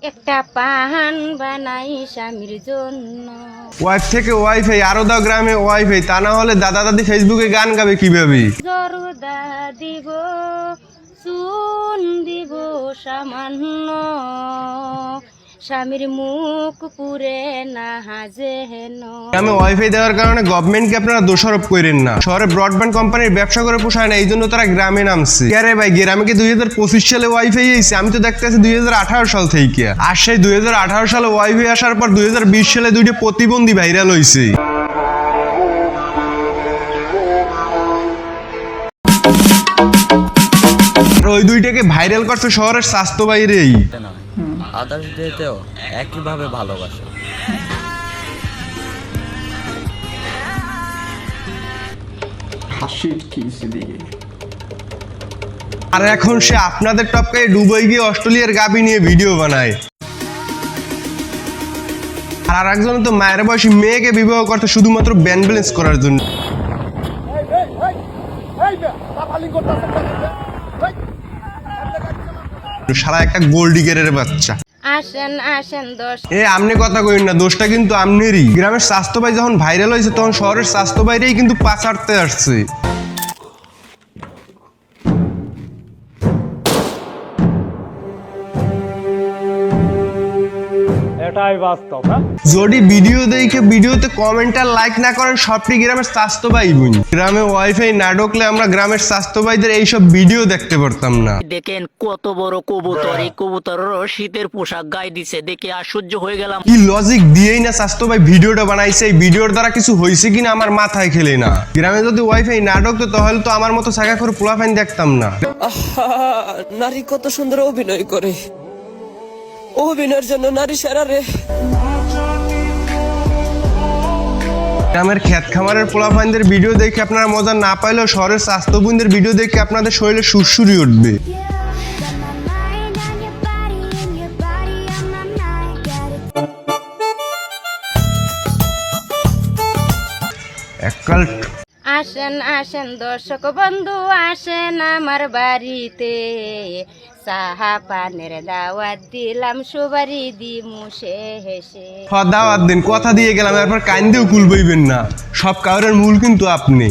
একটা পান বানাই স্বামীর জন্য। ওয়াইফ থেকে ওয়াইফাই আরো দাও গ্রামে ওয়াইফাই, তা না হলে দাদা দাদি ফেসবুকে গান গাবে কিভাবে? জরদা দিব চুন দিব সামান্য, স্বামীর মুখ পুরে না যেন। গ্রামে ওয়াইফাই দেওয়ার কারণে গভর্নমেন্টকে আপনারা দোষারোপ করেন না। শহরে ব্রডব্যান্ড কোম্পানির ব্যবসা করে পোষায় না, এই জন্য তারা গ্রামে নামছে। আরে ভাই গ্রামে কি 2025 সালে ওয়াইফাই এসেছে? আমি তো দেখতে আছি 2018 সাল থেকে। আর সেই 2018 সালে ওয়াইফাই আসার পর 2020 সালে দুইটা প্রতিবন্ধী ভাইরাল হয়েছে। ওই দুইটাকে ভাইরাল করছে শহরের স্বাস্থ্য বাইরেই। আদার্স ডেতেও একইভাবে ভালোবাসে। হাসির কি দিকে আর এখন সে আপনাদের টপকায় দুবাই গিয়ে অস্ট্রেলিয়ার গাবি নিয়ে ভিডিও বানায়। আর একজন তো মায়ের বয়সী মেয়েকে বিবাহ করতে শুধুমাত্র ব্যান্ড ব্যালেন্স করার জন্য। সারা একটা গোল্ড ডিগারের বাচ্চা। আসেন আসেন দশ আপনি কথা কইন না, দোষটা কিন্তু আমনেরই। গ্রামের স্বাস্থ্য ভাই যখন ভাইরাল হয়েছে তখন শহরের স্বাস্থ্য বাইরেই কিন্তু পাচারতে আসছে। এটাই বাস্তব। যদি ভিডিও দেখে ভিডিওতে কমেন্ট আর লাইক না করেন, সবটি গ্রামের স্বাস্থ্য ভাই বোন। গ্রামে ওয়াইফাই না ঢুকলে আমরা গ্রামের স্বাস্থ্য ভাইদের এইসব ভিডিও দেখতে পারতাম না। দেখেন কত বড় কবুতর, এই কবুতরেরও শীতের পোশাক গায়ে দিছে, দেখে আশ্চর্য হয়ে গেলাম। কি লজিক দিয়েই না স্বাস্থ্য ভাই ভিডিওটা বানাইছে, এই ভিডিওর দ্বারা কিছু হয়েছে কিনা আমার মাথায় খেলে না। গ্রামে যদি ওয়াইফাই না ঢুকতো তাহলে তো আমার মতো সাকা করে পোলাফাইন দেখতাম না। নারী কত সুন্দর অভিনয় করে, অভিনয়ের জন্য নারী সেরা রে। গ্রামের ক্ষেত খামারের পোলাফাইনদের ভিডিও দেখে আপনারা মজা না পাইলেও শহরের স্বাস্থ্য বোনদের ভিডিও দেখে আপনাদের শরীরে সুরসুরি উঠবে। আসেন আসেন দর্শক বন্ধু আসেন আমার বাড়িতে, সাহা পানের দাওয়াত দিলাম সুবারি দিমু শেষে। দাওয়াত দিন, কথা দিয়ে গেলাম, এরপর কান্দেও কুল বইবেন না। সব কাউরের মূল কিন্তু আপনি।